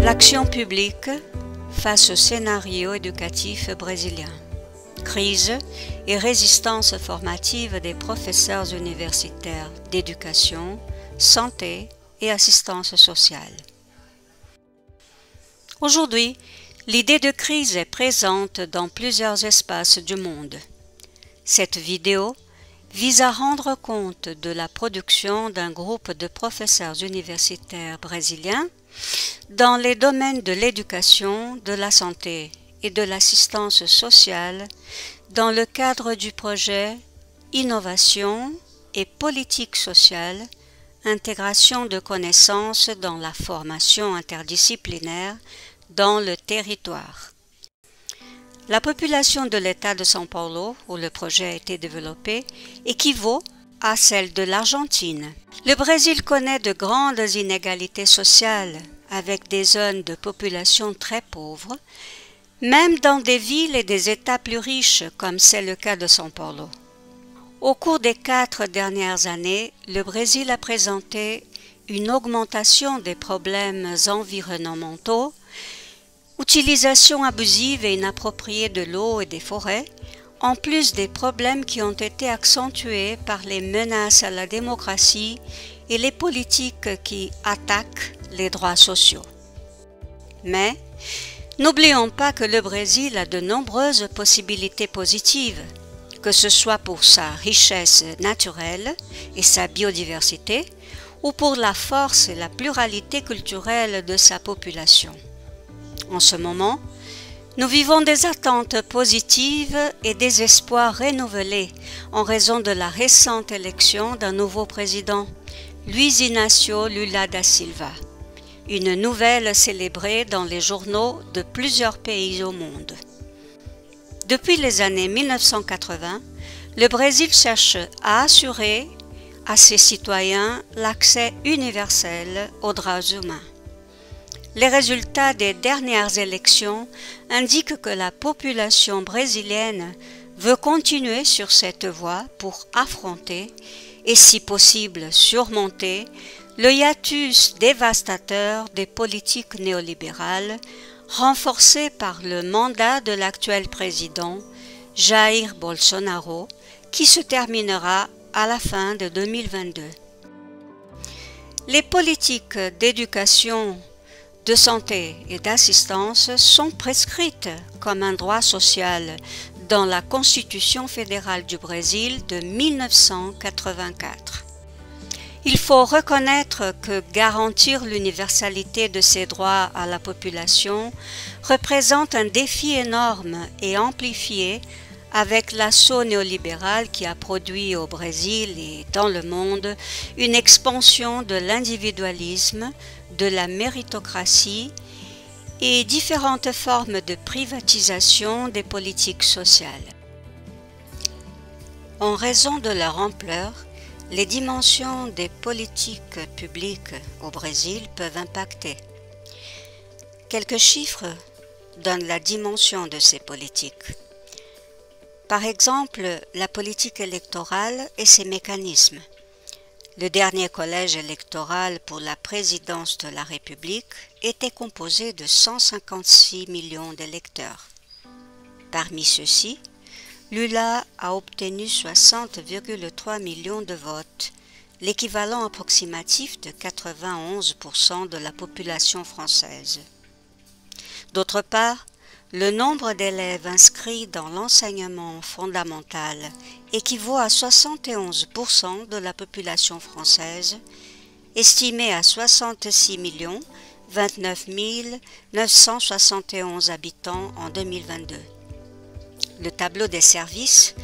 L'action publique face au scénario éducatif brésilien. Crise et résistance formative des professeurs universitaires d'éducation, santé et assistance sociale. Aujourd'hui, l'idée de crise est présente dans plusieurs espaces du monde. Cette vidéo vise à rendre compte de la production d'un groupe de professeurs universitaires brésiliens dans les domaines de l'éducation, de la santé et de l'assistance sociale dans le cadre du projet Innovation et politique sociale, intégration de connaissances dans la formation interdisciplinaire dans le territoire. La population de l'État de São Paulo, où le projet a été développé, équivaut à celle de l'Argentine. Le Brésil connaît de grandes inégalités sociales, avec des zones de population très pauvres, même dans des villes et des États plus riches, comme c'est le cas de São Paulo. Au cours des 4 dernières années, le Brésil a présenté une augmentation des problèmes environnementaux, utilisation abusive et inappropriée de l'eau et des forêts, en plus des problèmes qui ont été accentués par les menaces à la démocratie et les politiques qui attaquent les droits sociaux. Mais n'oublions pas que le Brésil a de nombreuses possibilités positives, que ce soit pour sa richesse naturelle et sa biodiversité, ou pour la force et la pluralité culturelle de sa population. En ce moment, nous vivons des attentes positives et des espoirs renouvelés en raison de la récente élection d'un nouveau président, Luiz Inácio Lula da Silva, une nouvelle célébrée dans les journaux de plusieurs pays au monde. Depuis les années 1980, le Brésil cherche à assurer à ses citoyens l'accès universel aux droits humains. Les résultats des dernières élections indiquent que la population brésilienne veut continuer sur cette voie pour affronter et, si possible, surmonter le hiatus dévastateur des politiques néolibérales renforcé par le mandat de l'actuel président Jair Bolsonaro qui se terminera à la fin de 2022. Les politiques d'éducation, de santé et d'assistance sont prescrites comme un droit social dans la Constitution fédérale du Brésil de 1984. Il faut reconnaître que garantir l'universalité de ces droits à la population représente un défi énorme et amplifié avec l'assaut néolibéral qui a produit au Brésil et dans le monde une expansion de l'individualisme, de la méritocratie et différentes formes de privatisation des politiques sociales. En raison de leur ampleur, les dimensions des politiques publiques au Brésil peuvent impacter. Quelques chiffres donnent la dimension de ces politiques. Par exemple, la politique électorale et ses mécanismes. Le dernier collège électoral pour la présidence de la République était composé de 156 millions d'électeurs. Parmi ceux-ci, Lula a obtenu 60,3 millions de votes, l'équivalent approximatif de 91% de la population française. D'autre part, le nombre d'élèves inscrits dans l'enseignement fondamental équivaut à 71% de la population française, estimée à 66 29 971 habitants en 2022. Le tableau des services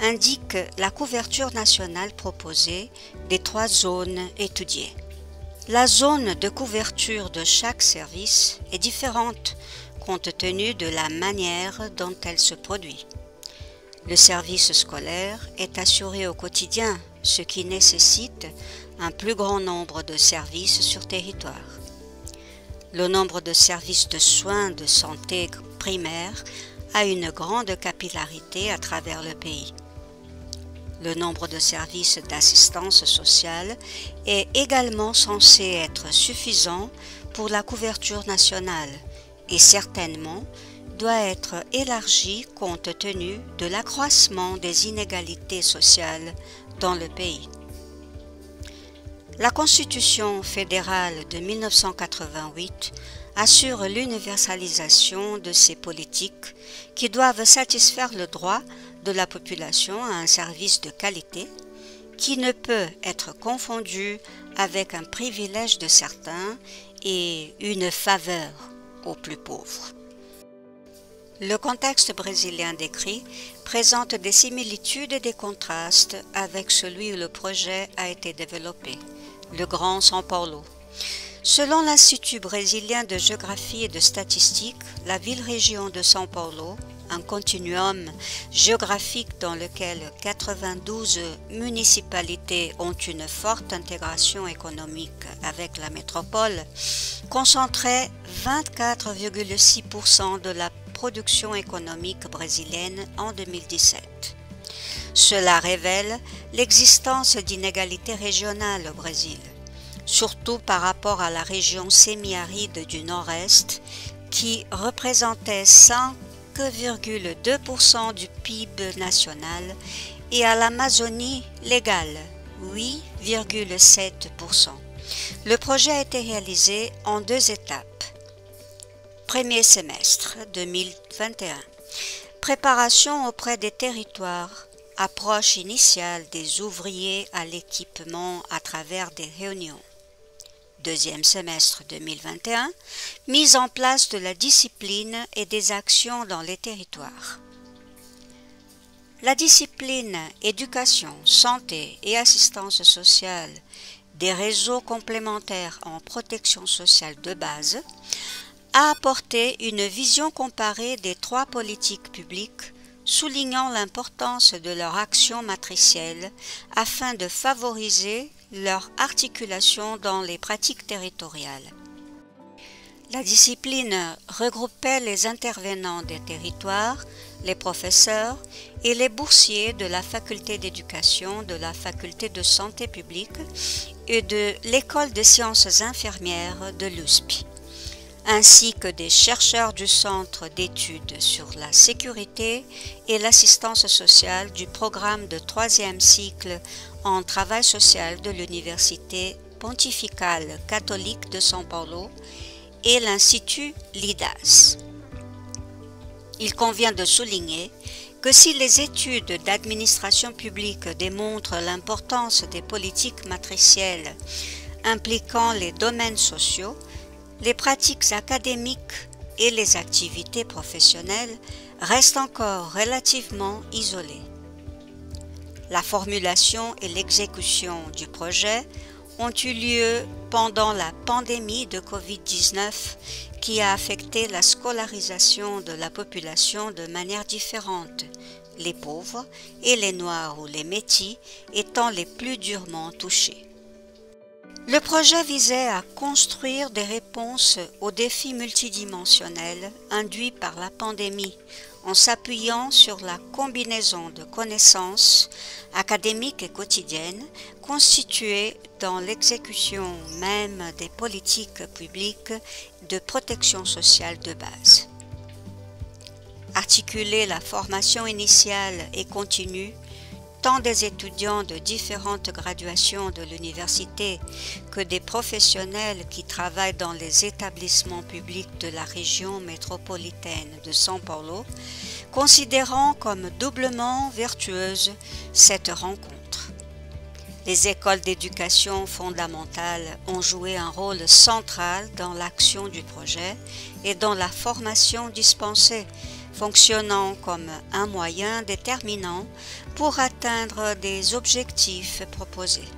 indique la couverture nationale proposée des 3 zones étudiées. La zone de couverture de chaque service est différente compte tenu de la manière dont elle se produit. Le service scolaire est assuré au quotidien, ce qui nécessite un plus grand nombre de services sur territoire. Le nombre de services de soins de santé primaire a une grande capillarité à travers le pays. Le nombre de services d'assistance sociale est également censé être suffisant pour la couverture nationale et certainement doit être élargi compte tenu de l'accroissement des inégalités sociales dans le pays. La Constitution fédérale de 1988 assure l'universalisation de ces politiques qui doivent satisfaire le droit de la population à un service de qualité qui ne peut être confondu avec un privilège de certains et une faveur aux plus pauvres. Le contexte brésilien décrit présente des similitudes et des contrastes avec celui où le projet a été développé, le Grand São Paulo. Selon l'Institut brésilien de géographie et de statistique, la ville-région de São Paulo, un continuum géographique dans lequel 92 municipalités ont une forte intégration économique avec la métropole, concentrait 24,6% de la production économique brésilienne en 2017. Cela révèle l'existence d'inégalités régionales au Brésil, surtout par rapport à la région semi-aride du Nord-Est qui représentait 5,2% du PIB national et à l'Amazonie légale, 8,7%. Le projet a été réalisé en 2 étapes. Premier semestre 2021. Préparation auprès des territoires. Approche initiale des ouvriers à l'équipement à travers des réunions. Deuxième semestre 2021. Mise en place de la discipline et des actions dans les territoires. La discipline éducation, santé et assistance sociale des réseaux complémentaires en protection sociale de base a apporté une vision comparée des 3 politiques publiques, soulignant l'importance de leur action matricielle afin de favoriser leur articulation dans les pratiques territoriales. La discipline regroupait les intervenants des territoires, les professeurs et les boursiers de la faculté d'éducation, de la faculté de santé publique et de l'école de sciences infirmières de l'USP, ainsi que des chercheurs du Centre d'études sur la sécurité et l'assistance sociale du programme de 3e cycle en travail social de l'Université pontificale catholique de São Paulo et l'Institut LIDAS. Il convient de souligner que si les études d'administration publique démontrent l'importance des politiques matricielles impliquant les domaines sociaux, les pratiques académiques et les activités professionnelles restent encore relativement isolées. La formulation et l'exécution du projet ont eu lieu pendant la pandémie de Covid-19 qui a affecté la scolarisation de la population de manière différente, les pauvres et les noirs ou les métis étant les plus durement touchés. Le projet visait à construire des réponses aux défis multidimensionnels induits par la pandémie en s'appuyant sur la combinaison de connaissances académiques et quotidiennes constituées dans l'exécution même des politiques publiques de protection sociale de base. Articuler la formation initiale et continue tant des étudiants de différentes graduations de l'université que des professionnels qui travaillent dans les établissements publics de la région métropolitaine de São Paulo, considérant comme doublement vertueuse cette rencontre. Les écoles d'éducation fondamentale ont joué un rôle central dans l'action du projet et dans la formation dispensée, fonctionnant comme un moyen déterminant pour atteindre des objectifs proposés.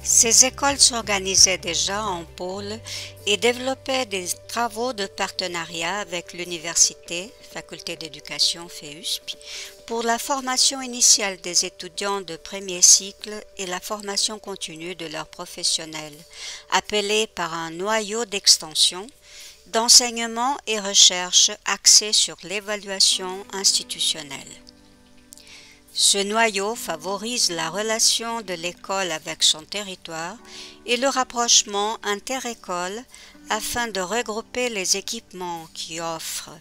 Ces écoles s'organisaient déjà en pôles et développaient des travaux de partenariat avec l'université, faculté d'éducation FEUSP, pour la formation initiale des étudiants de premier cycle et la formation continue de leurs professionnels, appelés par un noyau d'extension, d'enseignement et recherche axé sur l'évaluation institutionnelle. Ce noyau favorise la relation de l'école avec son territoire et le rapprochement inter-école afin de regrouper les équipements qui offrent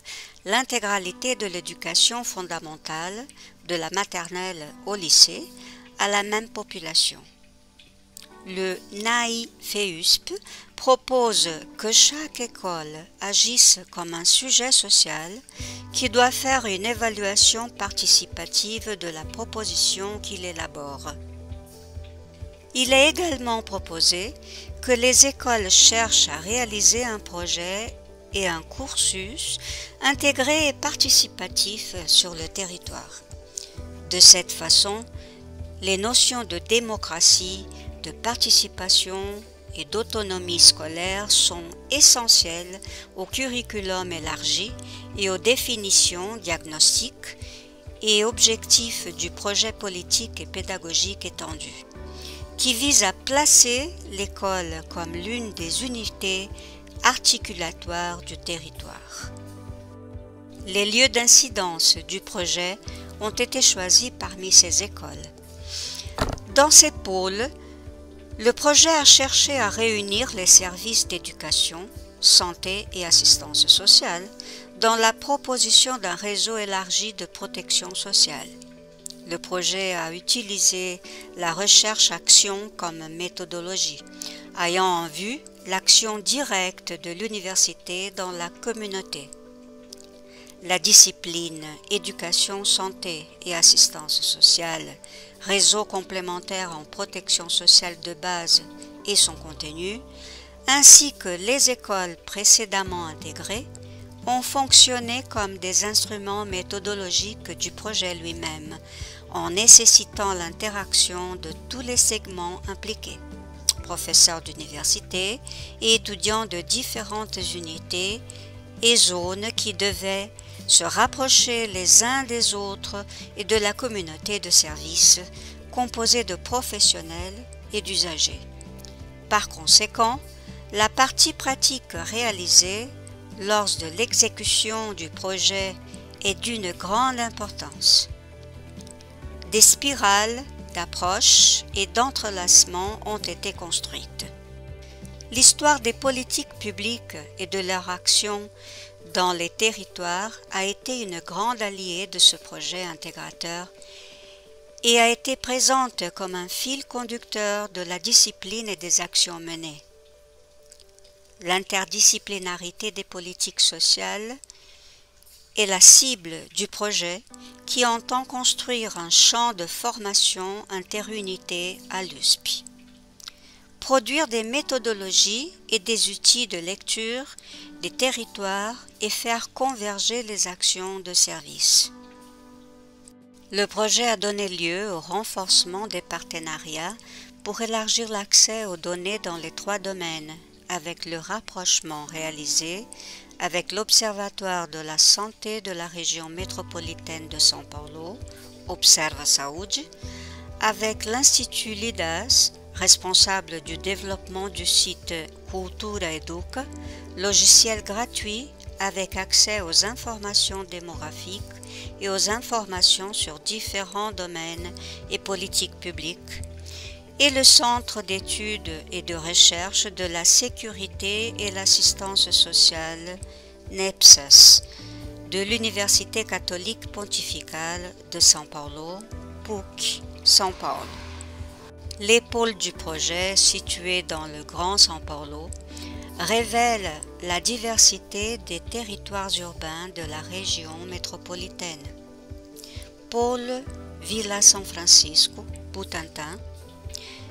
l'intégralité de l'éducation fondamentale, de la maternelle au lycée, à la même population. Le NAI-FEUSP propose que chaque école agisse comme un sujet social qui doit faire une évaluation participative de la proposition qu'il élabore. Il est également proposé que les écoles cherchent à réaliser un projet et un cursus intégré et participatif sur le territoire. De cette façon, les notions de démocratie, de participation et d'autonomie scolaire sont essentielles au curriculum élargi et aux définitions diagnostiques et objectifs du projet politique et pédagogique étendu, qui vise à placer l'école comme l'une des unités articulatoires du territoire. Les lieux d'incidence du projet ont été choisis parmi ces écoles. Dans ces pôles, le projet a cherché à réunir les services d'éducation, santé et assistance sociale dans la proposition d'un réseau élargi de protection sociale. Le projet a utilisé la recherche-action comme méthodologie, ayant en vue l'action directe de l'université dans la communauté. La discipline éducation, santé et assistance sociale, réseau complémentaire en protection sociale de base et son contenu, ainsi que les écoles précédemment intégrées, ont fonctionné comme des instruments méthodologiques du projet lui-même, en nécessitant l'interaction de tous les segments impliqués, professeurs d'université et étudiants de différentes unités et zones qui devaient se rapprocher les uns des autres et de la communauté de services composée de professionnels et d'usagers. Par conséquent, la partie pratique réalisée lors de l'exécution du projet est d'une grande importance. Des spirales d'approche et d'entrelacement ont été construites. L'histoire des politiques publiques et de leur action dans les territoires a été une grande alliée de ce projet intégrateur et a été présente comme un fil conducteur de la discipline et des actions menées. L'interdisciplinarité des politiques sociales est la cible du projet qui entend construire un champ de formation interunité à l'USP. Produire des méthodologies et des outils de lecture des territoires et faire converger les actions de service. Le projet a donné lieu au renforcement des partenariats pour élargir l'accès aux données dans les 3 domaines, avec le rapprochement réalisé avec l'Observatoire de la santé de la région métropolitaine de São Paulo, Observa Saúde, avec l'Institut LIDAS, responsable du développement du site Cultura Educa, logiciel gratuit avec accès aux informations démographiques et aux informations sur différents domaines et politiques publiques, et le Centre d'études et de recherche de la sécurité et l'assistance sociale, NEPSAS, de l'Université catholique pontificale de São Paulo, PUC, São Paulo. Les pôles du projet, situés dans le Grand São Paulo, révèlent la diversité des territoires urbains de la région métropolitaine. Pôle Vila São Francisco, Butantã,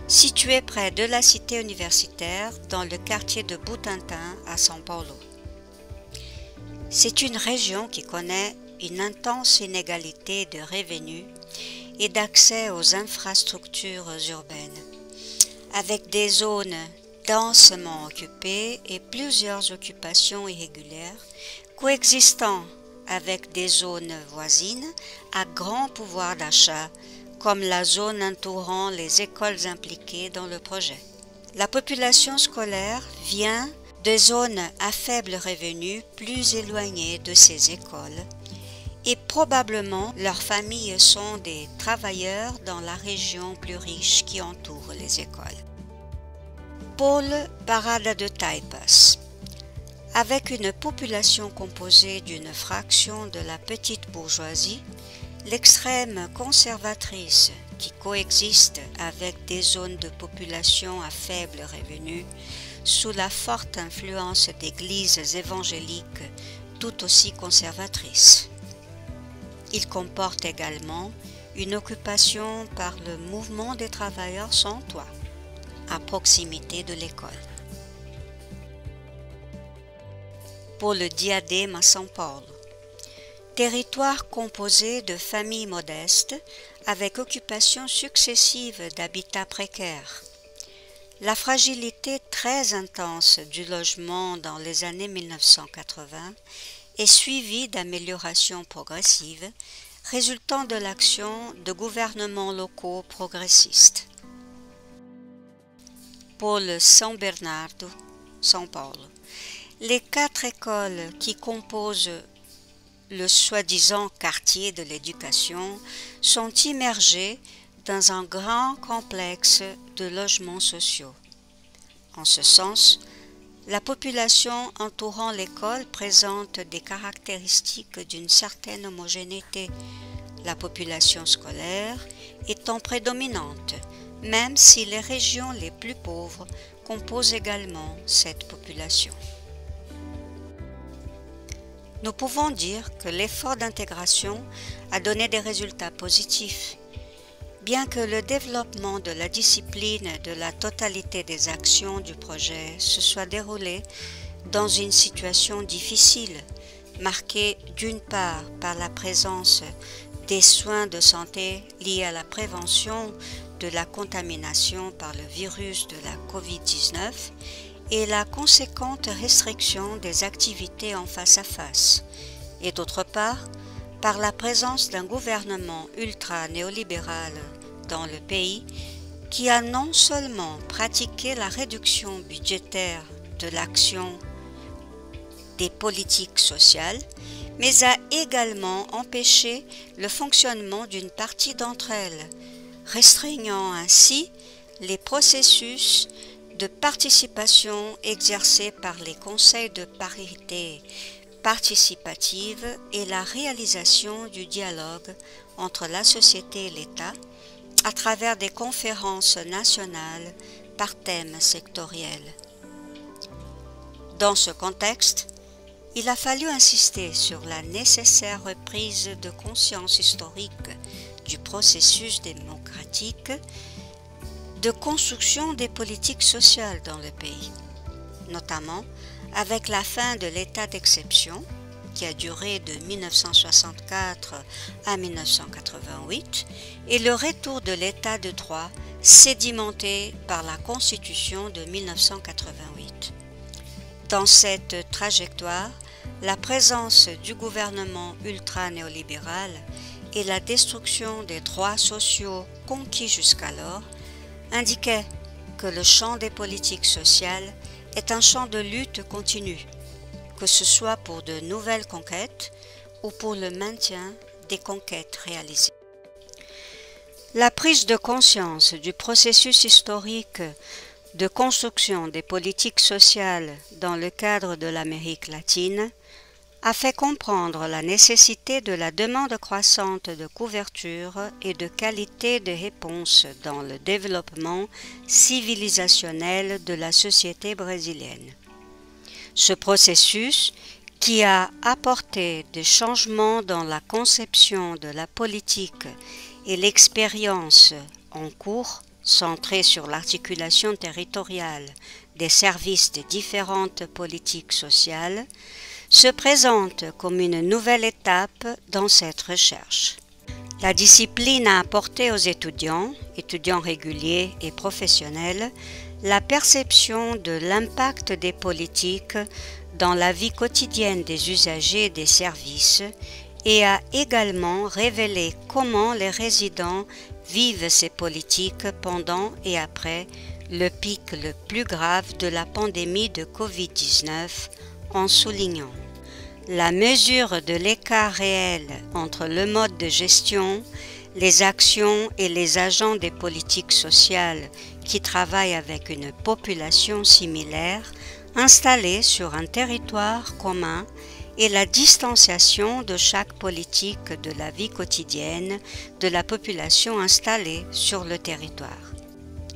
situé près de la cité universitaire dans le quartier de Butantã à São Paulo. C'est une région qui connaît une intense inégalité de revenus et d'accès aux infrastructures urbaines, avec des zones densément occupées et plusieurs occupations irrégulières, coexistant avec des zones voisines à grand pouvoir d'achat, comme la zone entourant les écoles impliquées dans le projet. La population scolaire vient de zones à faible revenu plus éloignées de ces écoles et probablement leurs familles sont des travailleurs dans la région plus riche qui entoure les écoles. Pôle Parada de Taipas. Avec une population composée d'une fraction de la petite bourgeoisie, l'extrême conservatrice qui coexiste avec des zones de population à faible revenu sous la forte influence d'églises évangéliques tout aussi conservatrices. Il comporte également une occupation par le mouvement des travailleurs sans toit, à proximité de l'école. Pôle Diadème à São Paulo. Territoire composé de familles modestes avec occupation successive d'habitats précaires. La fragilité très intense du logement dans les années 1980 est suivie d'améliorations progressives résultant de l'action de gouvernements locaux progressistes. Pôle São Bernardo, São Paulo. Les 4 écoles qui composent le soi-disant quartier de l'éducation sont immergées dans un grand complexe de logements sociaux. En ce sens, la population entourant l'école présente des caractéristiques d'une certaine homogénéité, la population scolaire étant prédominante, même si les régions les plus pauvres composent également cette population. Nous pouvons dire que l'effort d'intégration a donné des résultats positifs. Bien que le développement de la discipline de la totalité des actions du projet se soit déroulé dans une situation difficile, marquée d'une part par la présence des soins de santé liés à la prévention de la contamination par le virus de la COVID-19 et la conséquente restriction des activités en face à face, et d'autre part, par la présence d'un gouvernement ultra-néolibéral dans le pays qui a non seulement pratiqué la réduction budgétaire de l'action des politiques sociales, mais a également empêché le fonctionnement d'une partie d'entre elles, restreignant ainsi les processus de participation exercée par les conseils de parité participative et la réalisation du dialogue entre la société et l'État à travers des conférences nationales par thème sectoriel. Dans ce contexte, il a fallu insister sur la nécessaire reprise de conscience historique du processus démocratique de construction des politiques sociales dans le pays, notamment avec la fin de l'état d'exception qui a duré de 1964 à 1988 et le retour de l'état de droit sédimenté par la Constitution de 1988. Dans cette trajectoire, la présence du gouvernement ultra-néolibéral et la destruction des droits sociaux conquis jusqu'alors indiquait que le champ des politiques sociales est un champ de lutte continue, que ce soit pour de nouvelles conquêtes ou pour le maintien des conquêtes réalisées. La prise de conscience du processus historique de construction des politiques sociales dans le cadre de l'Amérique latine a fait comprendre la nécessité de la demande croissante de couverture et de qualité de réponse dans le développement civilisationnel de la société brésilienne. Ce processus, qui a apporté des changements dans la conception de la politique et l'expérience en cours, centrée sur l'articulation territoriale des services des différentes politiques sociales, se présente comme une nouvelle étape dans cette recherche. La discipline a apporté aux étudiants réguliers et professionnels, la perception de l'impact des politiques dans la vie quotidienne des usagers des services et a également révélé comment les résidents vivent ces politiques pendant et après le pic le plus grave de la pandémie de COVID-19 en soulignant La mesure de l'écart réel entre le mode de gestion, les actions et les agents des politiques sociales qui travaillent avec une population similaire installée sur un territoire commun et la distanciation de chaque politique de la vie quotidienne de la population installée sur le territoire.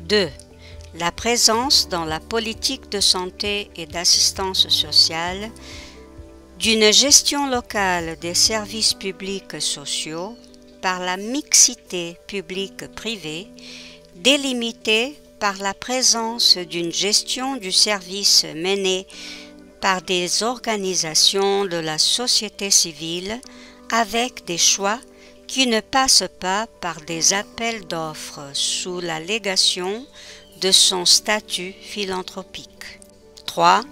2. La présence dans la politique de santé et d'assistance sociale d'une gestion locale des services publics sociaux par la mixité publique-privée, délimitée par la présence d'une gestion du service menée par des organisations de la société civile avec des choix qui ne passent pas par des appels d'offres sous l'allégation de son statut philanthropique. 3.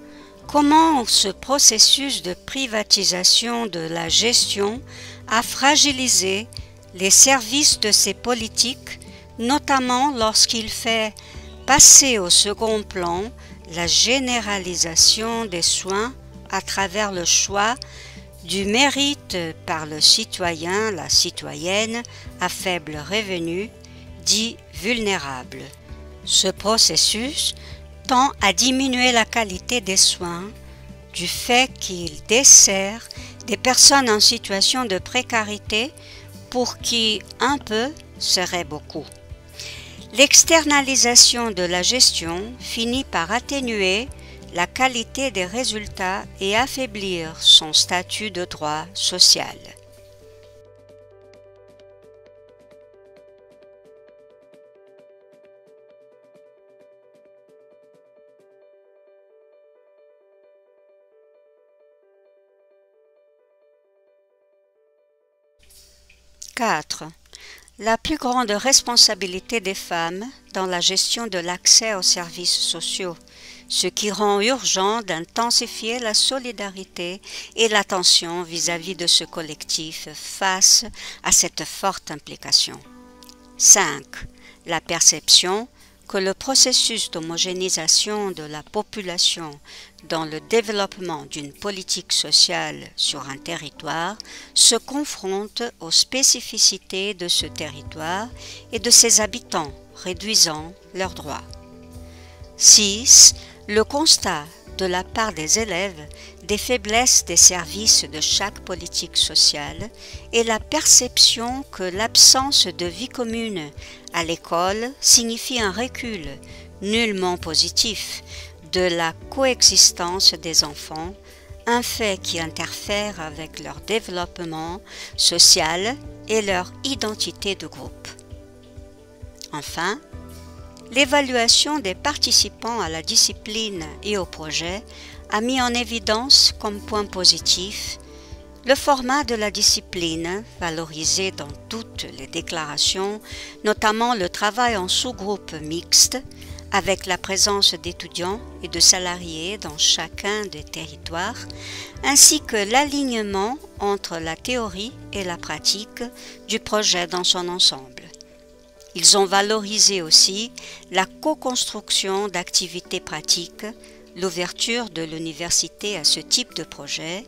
Comment ce processus de privatisation de la gestion a fragilisé les services de ces politiques, notamment lorsqu'il fait passer au second plan la généralisation des soins à travers le choix du mérite par le citoyen, la citoyenne à faible revenu, dit vulnérable. Ce processus tend à diminuer la qualité des soins du fait qu'il dessert des personnes en situation de précarité pour qui un peu serait beaucoup. L'externalisation de la gestion finit par atténuer la qualité des résultats et affaiblir son statut de droit social. Quatre. La plus grande responsabilité des femmes dans la gestion de l'accès aux services sociaux, ce qui rend urgent d'intensifier la solidarité et l'attention vis-à-vis de ce collectif face à cette forte implication. 5. La perception que le processus d'homogénéisation de la population dans le développement d'une politique sociale sur un territoire se confronte aux spécificités de ce territoire et de ses habitants, réduisant leurs droits. 6. Le constat de la part des élèves des faiblesses des services de chaque politique sociale et la perception que l'absence de vie commune à l'école signifie un recul nullement positif de la coexistence des enfants, un fait qui interfère avec leur développement social et leur identité de groupe. Enfin, l'évaluation des participants à la discipline et au projet a mis en évidence comme point positif le format de la discipline, valorisé dans toutes les déclarations, notamment le travail en sous-groupe mixte, avec la présence d'étudiants et de salariés dans chacun des territoires, ainsi que l'alignement entre la théorie et la pratique du projet dans son ensemble. Ils ont valorisé aussi la co-construction d'activités pratiques, l'ouverture de l'université à ce type de projet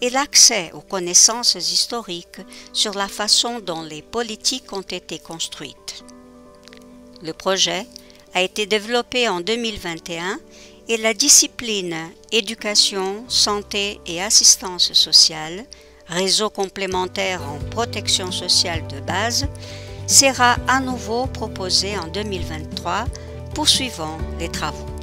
et l'accès aux connaissances historiques sur la façon dont les politiques ont été construites. Le projet a été développé en 2021 et la discipline éducation, santé et assistance sociale, réseau complémentaire en protection sociale de base, sera à nouveau proposée en 2023, poursuivant les travaux.